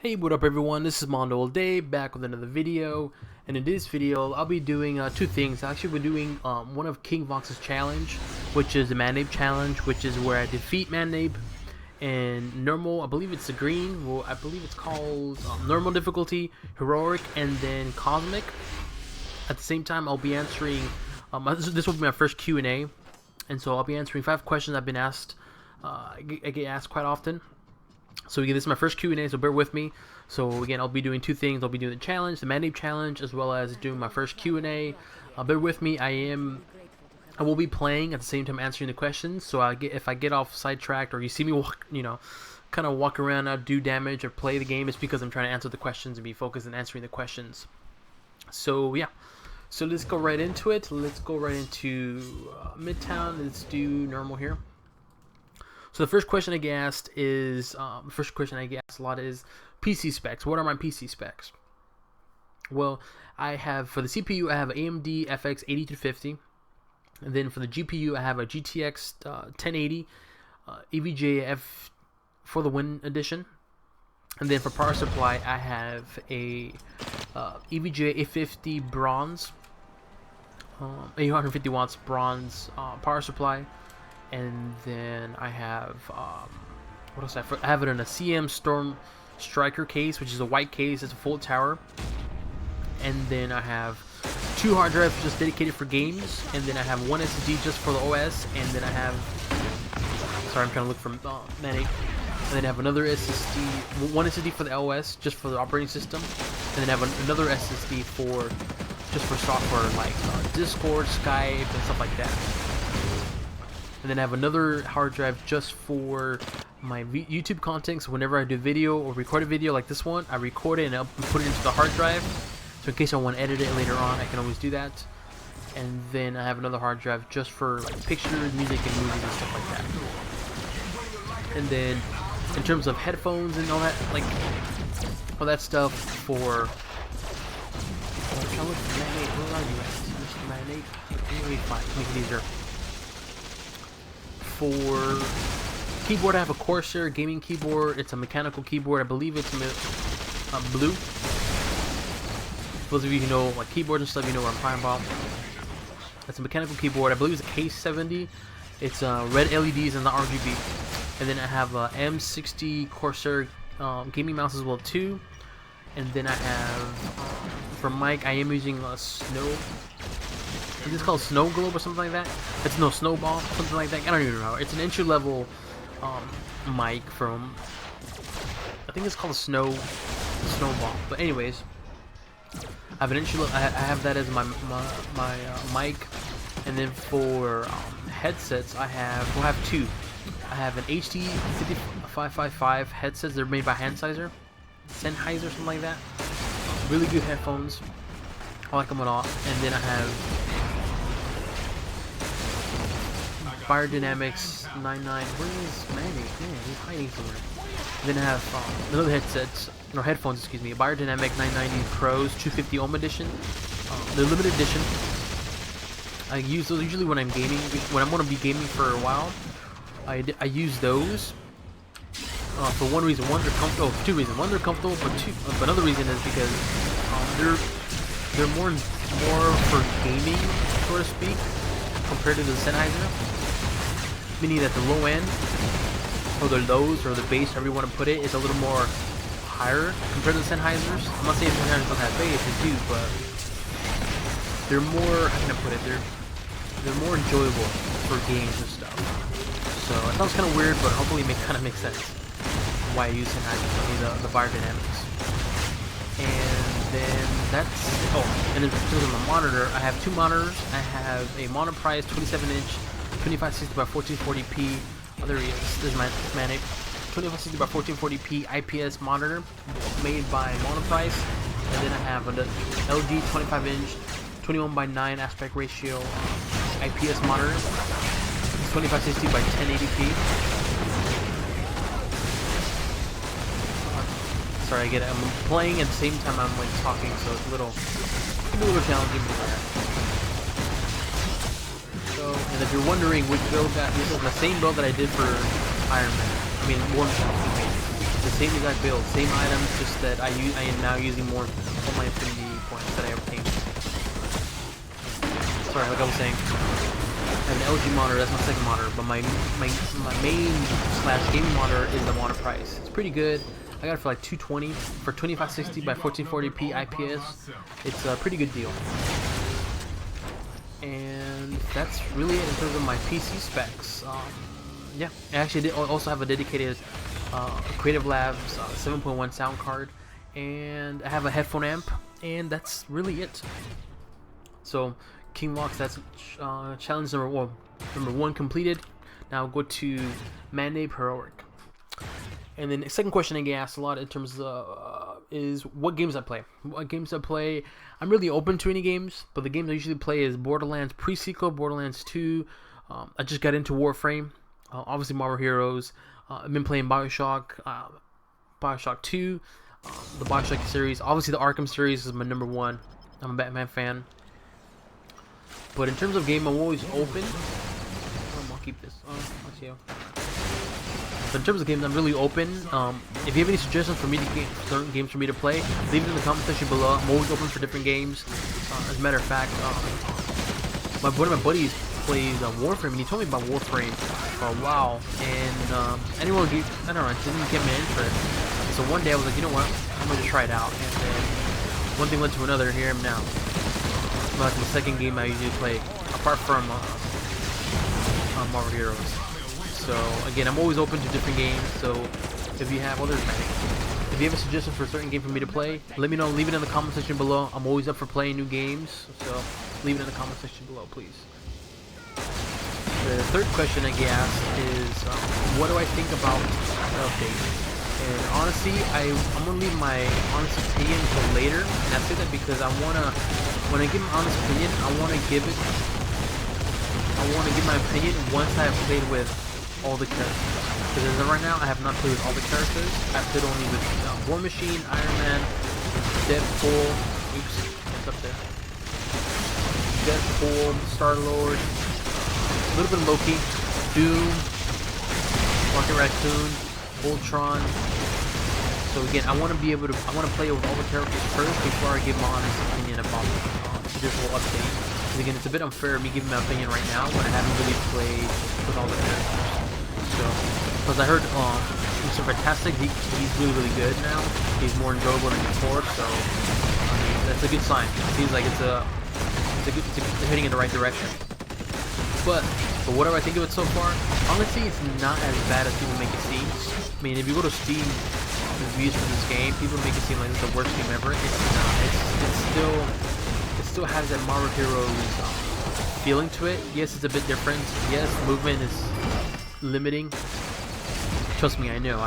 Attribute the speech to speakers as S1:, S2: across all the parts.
S1: Hey, what up everyone, this is Mondo All Day, back with another video, and in this video I'll be doing two things. Actually, we're doing one of KingVox's challenge, which is the Man Ape challenge, which is where I defeat Man Ape in normal, I believe it's the green, well I believe it's called normal difficulty, heroic, and then cosmic. At the same time I'll be answering, this will be my first Q&A, and so I'll be answering 5 questions I've been asked. I get asked quite often. So again, this is my first Q&A, so bear with me. So again, I'll be doing two things. I'll be doing the challenge, the Man Ape challenge, as well as doing my first Q&A. Bear with me. I will be playing at the same time answering the questions. So if I get off sidetracked or you see me walk, kind of walk around, not do damage or play the game, it's because I'm trying to answer the questions and be focused on answering the questions. So yeah. So let's go right into it. Let's go right into Midtown. Let's do normal here. So the first question I get asked is, a lot is PC specs. What are my PC specs? Well, I have, for the CPU, I have AMD FX 8050. And then for the GPU, I have a GTX 1080 EVGA for the Win edition. And then for power supply, I have a EVGA 850 bronze, 850 watts bronze power supply. And then I have, what else? I have it in a CM Storm Striker case, which is a white case. It's a full tower. And then I have 2 hard drives just dedicated for games. And then I have 1 SSD just for the OS. And then I have, sorry, I'm trying to look for Man Ape. And then I have another SSD, 1 SSD for the OS, just for the operating system. And then I have another SSD just for software like Discord, Skype, and stuff like that. And then I have another hard drive just for my YouTube content. So whenever I do video or record a video like this one, I record it and I'll put it into the hard drive. So in case I want to edit it later on, I can always do that. And then I have another hard drive just for like pictures, music, and movies and stuff like that. And then in terms of headphones and all that, like all that stuff for. I'm trying to look for Man Ape. Where are you at? Mr. Man Ape. Let me find. Make it easier. For keyboard, I have a Corsair gaming keyboard. It's a mechanical keyboard. I believe it's blue. Those of you who know like keyboards and stuff, you know what I'm talking about. It's a mechanical keyboard. I believe it's a K70. It's red LEDs and the RGB. And then I have a M60 Corsair gaming mouse as well too. And then I have for mic, I am using a Snow. Is this called Snow Globe or something like that? It's no Snowball, something like that. I don't even know. It's an entry-level mic from, I think it's called Snowball. But anyways, I have an I have that as my mic, and then for headsets, I have 2. I have an HD 5555 headsets. They're made by Sennheiser, something like that. Really good headphones. I like them a lot. And then I have Biodynamics 99. Where is Man Ape? Man, he's hiding somewhere. Then I have another headphones, excuse me. Biodynamic 990 Pros 250 Ohm edition. They're limited edition. I use those usually when I'm gaming. When I'm going to be gaming for a while, I use those. For one reason, they're comfortable. Oh, 2 reasons. One, they're comfortable, but another reason is because they're more for gaming, so to speak, compared to the Sennheiser. Meaning that the low end, or the lows, or the bass, however you want to put it, is a little more higher compared to the Sennheisers. I'm not saying Sennheisers don't have bass, they do, but they're more, how can I put it, they're more enjoyable for games and stuff. So it sounds kind of weird, but hopefully it kind of makes sense why I use Sennheisers, I mean the Biodynamics. And then that's, and then in terms of my monitor, I have 2 monitors. I have a Monoprice 27-inch 2560 by 1440p. Oh, there he is. There's my Man Ape. 2560 by 1440p IPS monitor made by Monoprice. And then I have an LG 25-inch 21:9 aspect ratio IPS monitor. 2560 by 1080p. Sorry, I get it. I'm playing at the same time I'm like talking, so it's a little challenging. So, and if you're wondering which build this is the same build that I did for Iron Man. I mean, War Machine. The same exact build, same items, just that I am now using more of my infinity points that I obtained. Sorry, like I was saying, I have an LG monitor. That's my second monitor, but my main / gaming monitor is the monitor price. It's pretty good. I got it for like $220 for 2560 by 1440p IPS. It's a pretty good deal. And that's really it in terms of my PC specs. Yeah, I actually did also have a dedicated Creative Labs 7.1 sound card, and I have a headphone amp, and that's really it. So KingVox, that's challenge number one completed. Now go to Man Ape Heroic. And then the second question I get asked a lot in terms of is what games I play. What games I play? I'm really open to any games, but the games I usually play is Borderlands pre-sequel, Borderlands 2. I just got into Warframe. Obviously Marvel Heroes. I've been playing Bioshock 2, the Bioshock series. Obviously the Arkham series is my number one. I'm a Batman fan. But in terms of game, I'm always open. I'll keep this. Let's see. But in terms of games, I'm really open. If you have any suggestions for me to certain games for me to play, leave it in the comment section below. I'm always open for different games. As a matter of fact, one of my buddies plays Warframe, and he told me about Warframe for a while. And I don't know, it didn't get my interest. So one day I was like, you know what? I'm gonna just try it out. And then one thing led to another. Here I am now. That's the second game I usually play, apart from Marvel Heroes. So again, I'm always open to different games. So if you have if you have a suggestion for a certain game for me to play, let me know. Leave it in the comment section below. I'm always up for playing new games, so leave it in the comment section below, please. The third question I get asked is, what do I think about the update? And honestly, I'm gonna leave my honest opinion until later. And I say that because when I give my honest opinion, I want to give my opinion once I have played with all the characters. Because as of right now, I have not played with all the characters. I've played only with War Machine, Iron Man, Deadpool. Oops, what's up there? Deadpool, Star-Lord, a little bit of Loki, Doom, Rocket Raccoon, Ultron. So again, I want to play with all the characters first before I give my honest opinion about this whole update. Because again, it's a bit unfair me giving my opinion right now when I haven't really played with all the characters. So, because I heard Mr. Fantastic, he's really good now. He's more enjoyable than before. So, I mean, that's a good sign. It seems like they're heading in the right direction. But what do I think of it so far? Honestly, it's not as bad as people make it seem. I mean, if you go to Steam reviews for this game, people make it seem like it's the worst game ever. It's not. It still has that Marvel Heroes feeling to it. Yes, it's a bit different. Yes, movement is limiting. Trust me, I know.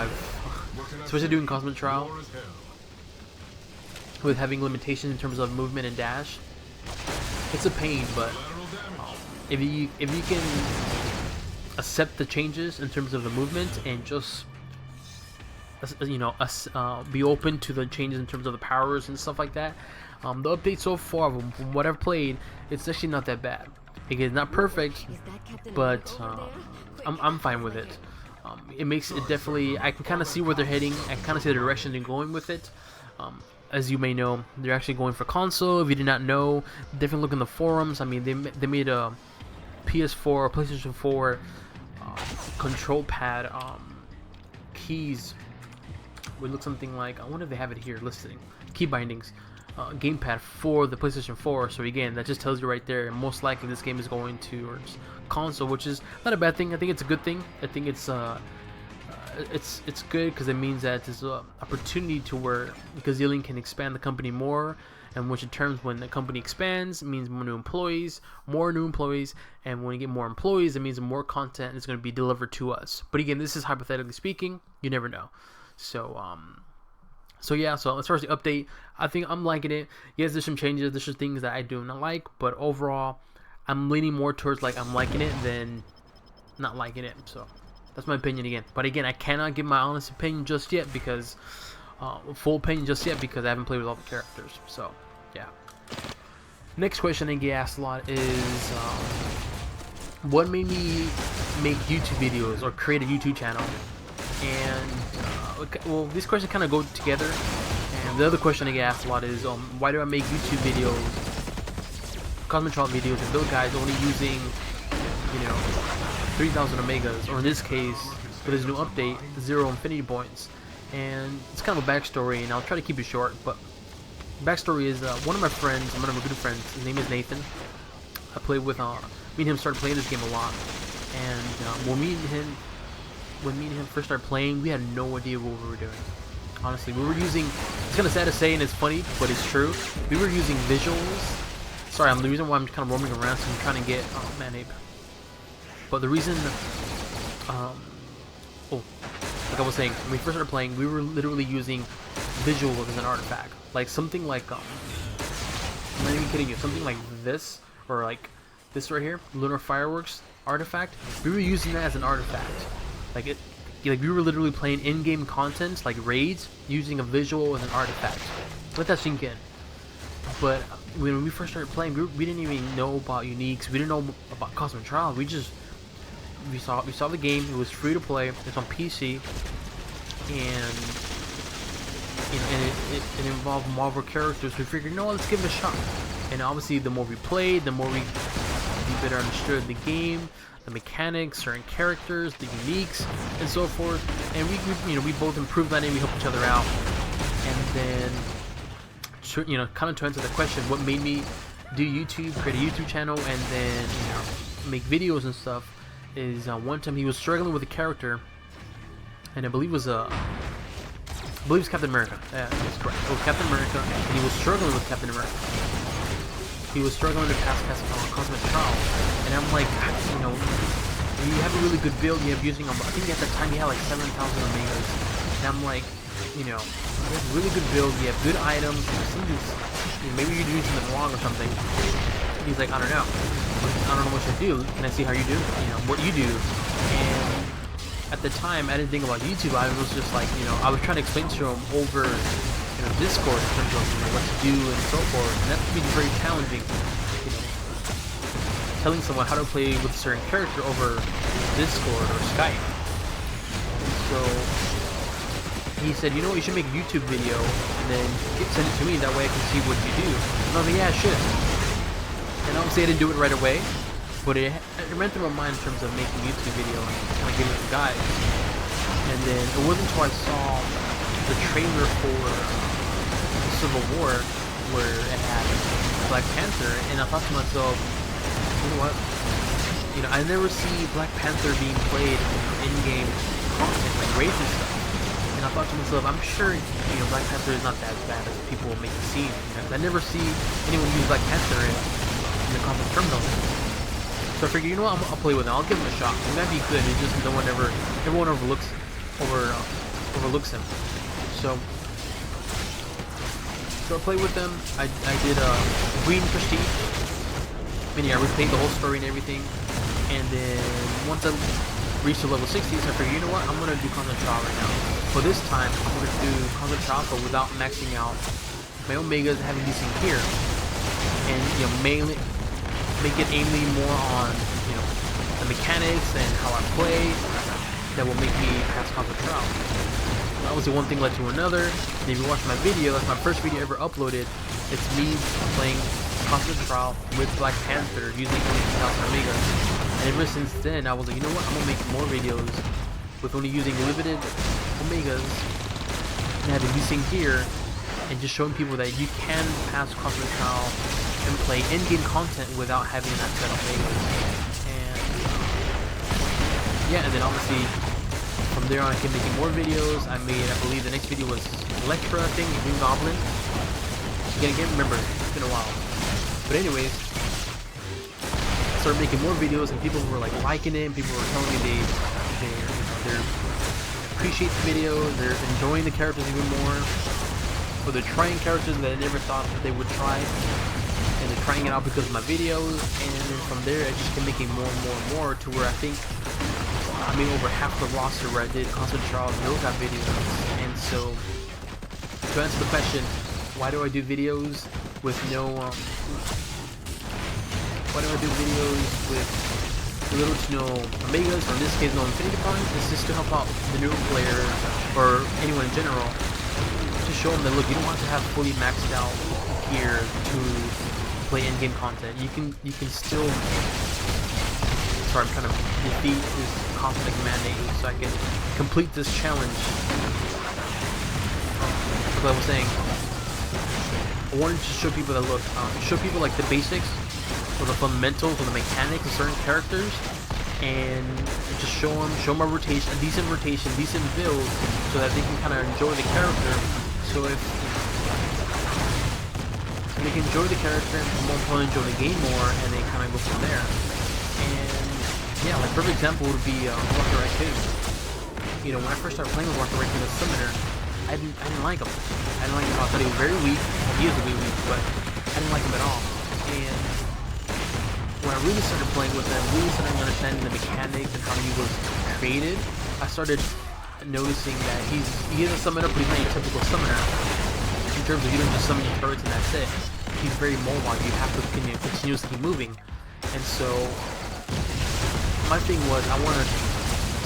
S1: Especially doing Cosmic Trial with having limitations in terms of movement and dash. It's a pain, but if you can accept the changes in terms of the movement and just be open to the changes in terms of the powers and stuff like that. The update so far, from what I've played, it's actually not that bad. Again, not perfect, but I'm fine with it. It makes it definitely. I can kind of see where they're heading. I can kind of see the direction they're going with it. As you may know, they're actually going for console. If you did not know, definitely look in the forums. I mean, they made a PS4, PlayStation 4 control pad keys. Would look something like, I wonder if they have it here listed. Key bindings, gamepad for the PlayStation 4. So again, that just tells you right there. Most likely, this game is going towards console, which is not a bad thing. I think it's a good thing. I think it's good because it means that there's an opportunity to where Gazillion can expand the company more, and which in terms when the company expands, it means more new employees, and when you get more employees, it means more content is going to be delivered to us. But again, this is hypothetically speaking. You never know. So yeah, so as far as the update, I think I'm liking it. Yes, there's some changes, there's some things that I do not like, but overall, I'm leaning more towards like I'm liking it than not liking it. So that's my opinion again. But again, I cannot give my honest opinion just yet because full opinion just yet because I haven't played with all the characters. So yeah. Next question I get asked a lot is what made me make YouTube videos or create a YouTube channel? And well, these questions kind of go together. And the other question I get asked a lot is, why do I make YouTube videos, Cosmic Trial videos, and those guys only using, 3,000 Omegas, or in this case, with this new update, 0 Infinity Points. And it's kind of a backstory, and I'll try to keep it short, but backstory is one of my friends, one of my good friends, his name is Nathan. I played with, me and him started playing this game a lot, and when me and him first started playing, we had no idea what we were doing. Honestly, we were using, it's kind of sad to say and it's funny, but it's true, we were using visuals. Sorry, the reason why I'm kind of roaming around, so I'm trying to get Man Ape. But the reason, like I was saying, when we first started playing, we were literally using visuals as an artifact. Like something like, I'm not even kidding you, something like this, or like this right here, Lunar Fireworks artifact, we were using that as an artifact. Like we were literally playing in-game content, like raids, using a visual as an artifact. Let that sink in. But when we first started playing, we didn't even know about uniques, we didn't know about Cosmic Trial, we saw the game, it was free to play, it's on PC, and it involved Marvel characters. We figured, no, let's give it a shot. And obviously, the more we played, the more we better understood the game, the mechanics, certain characters, the uniques, and so forth. And we both improved on it. We helped each other out. And then, kind of to answer the question, what made me do YouTube, create a YouTube channel, and then make videos and stuff, is one time he was struggling with a character, and I believe it was Captain America. Yeah, that's correct. It was Captain America, and he was struggling with Captain America. He was struggling to pass Cosmic Trial, and I'm like, you have a really good build. You have using, I think at that time he had like 7,000 Omegas, and I'm like, you have a really good build. You have good items. Maybe you're doing something wrong or something. He's like, I don't know what you do. Can I see how you do? What you do. And at the time, I didn't think about YouTube. I was just like, I was trying to explain to him over, Discord in terms of what to do and so forth. And that can be very challenging. Telling someone how to play with a certain character over Discord or Skype. So he said, you should make a YouTube video and then send it to me. That way I can see what you do. And I was like, yeah, I should. And obviously I didn't do it right away, but it ran through my mind in terms of making a YouTube video and kind of giving it to guys. And then it wasn't until I saw the trailer for Civil War where it had Black Panther, and I thought to myself, you know what? I never see Black Panther being played in-game content, like raids and stuff. And I thought to myself, I'm sure, Black Panther is not that bad as people make it seem. I never see anyone use Black Panther in the content terminal. So I figured, I'll play with it. I'll give him a shot. It might be good. It's just everyone overlooks him. So I played with them. I did Green Prestige. I replayed the whole story and everything. And then once I reached the level 60s, I figured, I'm gonna do Cosmic Trial right now. For this time, I'm gonna do Cosmic Trial, but without maxing out my Omegas and having decent gear. And mainly make it mainly more on the mechanics and how I play that will make me pass Cosmic Trial. Obviously one thing led to another, and if you watch my video, that's my first video ever uploaded. It's me playing Cosmic Trial with Black Panther using 20,000 Omegas. And ever since then I was like, I'm gonna make more videos with only using limited Omegas and having decent gear, and just showing people that you can pass Cosmic Trial and play in-game content without having that set of Omegas. And and then obviously from there on I kept making more videos. I believe the next video was Electra, I think, Green Goblin. Again, I can't remember, it's been a while. But anyways, I started making more videos, and people were like liking it, and people were telling me they appreciate the video, they're enjoying the characters even more, or they're trying characters that I never thought that they would try, and they're trying it out because of my videos. And then from there I just kept making more and more and more, to where I think I made over half the roster where I did Cosmic Trial and those got videos. And so to answer the question, why do I do videos with no little to no omegas, or in this case no infinity points. It's just to help out the newer player or anyone in general, to show them that look, you don't have to have fully maxed out gear to play in-game content. You can still. Sorry, I'm trying to defeat this conflict Man Ape so I can complete this challenge. As I was saying, I wanted to show people that look, show people like the basics, or the fundamentals, or the mechanics of certain characters, and just show them my rotation, a decent rotation, decent build, so that they can kind of enjoy the character. So if they can enjoy the character, and more importantly enjoy the game more, and they kind of go from there. And yeah, like perfect example would be Walker Raccoon. You know, when I first started playing with Walker Raccoon as Summoner, I didn't like him. I didn't like him. I thought he was very weak. He is really weak, but I didn't like him at all. And when I really started playing with him, really started understanding the mechanics and how he was created, I started noticing that he is a summoner, but he's not your typical summoner. In terms of you don't just summon your turrets and that's it. He's very mobile. You have to continuously keep moving. And so my thing was, I want to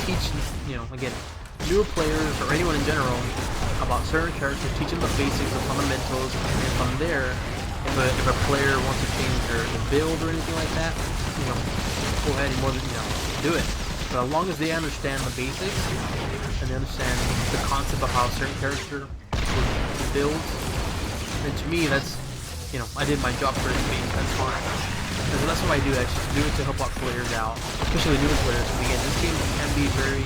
S1: teach, you know, again, newer players or anyone in general about certain characters, teach them the basics, the fundamentals, and from there, if a player wants to change their build or anything like that, you know, go ahead and do it. But as long as they understand the basics and they understand the concept of how a certain character is built, then to me that's, you know, I did my job for this game. That's fine. And so that's what I do. I just do it to help out players out, especially newer players. Because again, this game can be very.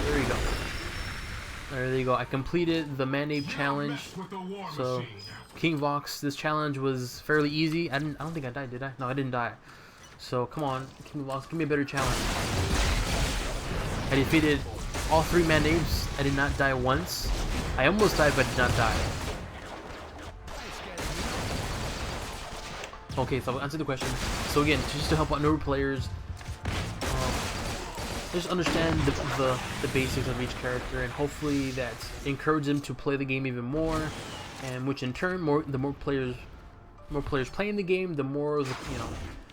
S1: There you go. There you go. I completed the Man Ape challenge. So, KingVox, this challenge was fairly easy. I don't think I died, did I? No, I didn't die. So come on, KingVox, give me a better challenge. I defeated all 3 Man Apes. I did not die once. I almost died, but did not die. Okay, so I'll answer the question. So again, just to help out newer players, just understand the basics of each character, and hopefully that encourages them to play the game even more, and which in turn, the more players playing the game, the more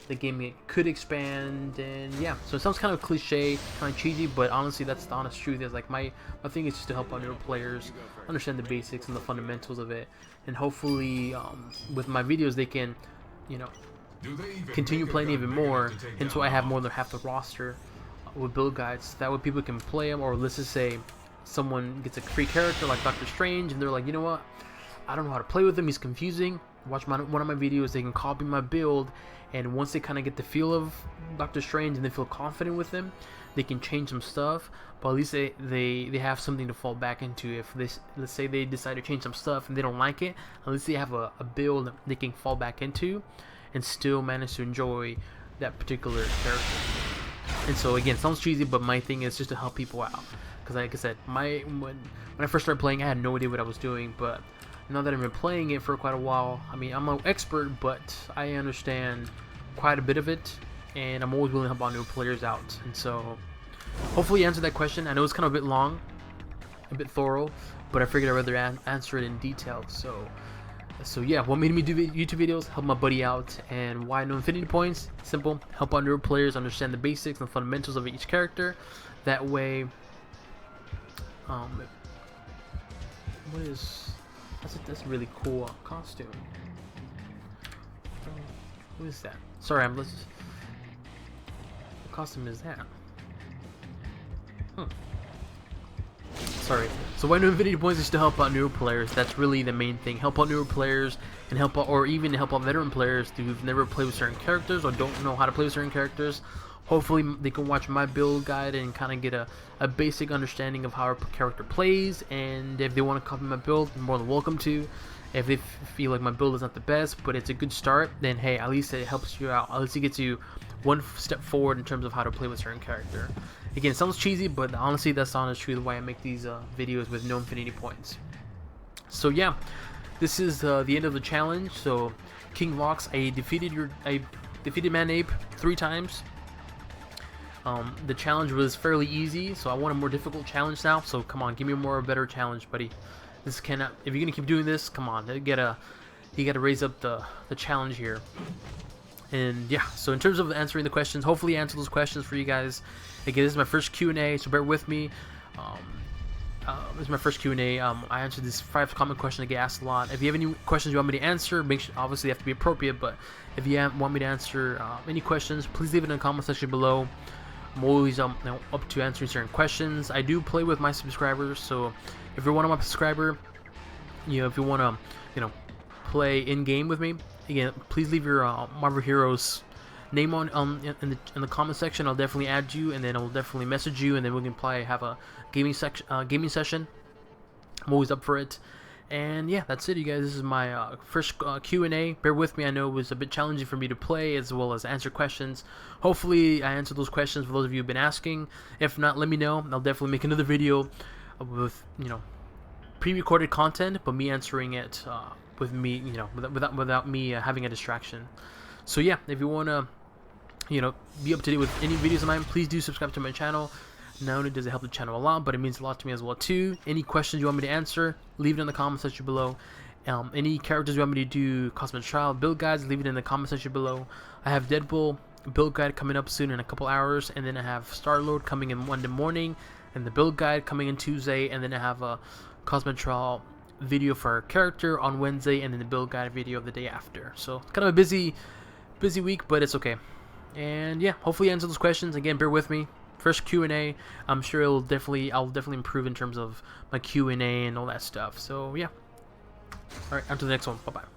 S1: the game could expand. And yeah, so it sounds kind of cliche, kind of cheesy, but honestly that's the honest truth. Is like my thing is just to help out newer players understand the basics and the fundamentals of it, and hopefully with my videos they can, you know, continue playing even more until I have more than half the roster with build guides. That way people can play them, or let's just say someone gets a free character like Doctor Strange and they're like, you know what, I don't know how to play with him, he's confusing. Watch one of my videos, they can copy my build, and once they kind of get the feel of Doctor Strange and they feel confident with him, they can change some stuff, but at least they have something to fall back into. If this, let's say they decide to change some stuff and they don't like it, at least they have a build they can fall back into and still manage to enjoy that particular character. And so again, it sounds cheesy, but my thing is just to help people out, because like I said, when I first started playing, I had no idea what I was doing, but now that I've been playing it for quite a while, I mean, I'm no expert, but I understand quite a bit of it, and I'm always willing to help out new players out. And so hopefully you answered that question. I know it's kind of a bit long, a bit thorough, but I figured I'd rather answer it in detail. So yeah, what made me do YouTube videos? Help my buddy out. And why no infinity points? Simple. Help out newer players understand the basics and fundamentals of each character. That way, what is... That's a really cool costume. What is that? Sorry, what costume is that? Sorry. So why no infinity points is to help out newer players. That's really the main thing. Help out newer players, and help out, or even help out veteran players who've never played with certain characters or don't know how to play with certain characters. Hopefully they can watch my build guide and kind of get a basic understanding of how a character plays, and if they want to copy my build, they're more than welcome to. If they feel like my build is not the best, but it's a good start, then hey, at least it helps you out. At least it gets you one step forward in terms of how to play with a certain character. Again, it sounds cheesy, but honestly that's the honest truth why I make these videos with no infinity points. So yeah, this is the end of the challenge. So KingVox, I defeated Man Ape 3 times. The challenge was fairly easy, so I want a more difficult challenge now. So come on, give me a better challenge, buddy. This cannot. If you're gonna keep doing this, come on, you gotta raise up the challenge here. And yeah, so in terms of answering the questions, hopefully I answer those questions for you guys. Again, this is my first Q&A, so bear with me. This is my first Q&A. I answered these 5 common questions I get asked a lot. If you have any questions you want me to answer, make sure, obviously they have to be appropriate, but if you want me to answer any questions, please leave it in the comment section below. I'm always up to answering certain questions. I do play with my subscribers, so if you're one of my subscribers, if you want to, play in game with me, again, please leave your Marvel Heroes name on in the comment section. I'll definitely add you, and then I'll definitely message you, and then we can probably have a gaming session. I'm always up for it. And yeah, that's it, you guys. This is my first Q&A. Bear with me. I know it was a bit challenging for me to play as well as answer questions. Hopefully I answered those questions for those of you who've been asking. If not, let me know. I'll definitely make another video with pre-recorded content, but me answering it with me, without me having a distraction. So yeah, if you wanna be up to date with any videos of mine, please do subscribe to my channel. Not only does it help the channel a lot, but it means a lot to me as well too. Any questions you want me to answer, leave it in the comment section below. Any characters you want me to do cosmetic trial build guides, leave it in the comment section below. I have Deadpool build guide coming up soon in a couple hours, and then I have Star-Lord coming in Monday morning, and the build guide coming in Tuesday, and then I have a cosmetic trial video for our character on Wednesday, and then the build guide video of the day after. So it's kind of a busy week, but it's okay. And yeah, hopefully I answer those questions. Again, bear with me. First Q&A. I'm sure I'll definitely improve in terms of my Q&A and all that stuff. So yeah. All right, on to the next one. Bye bye.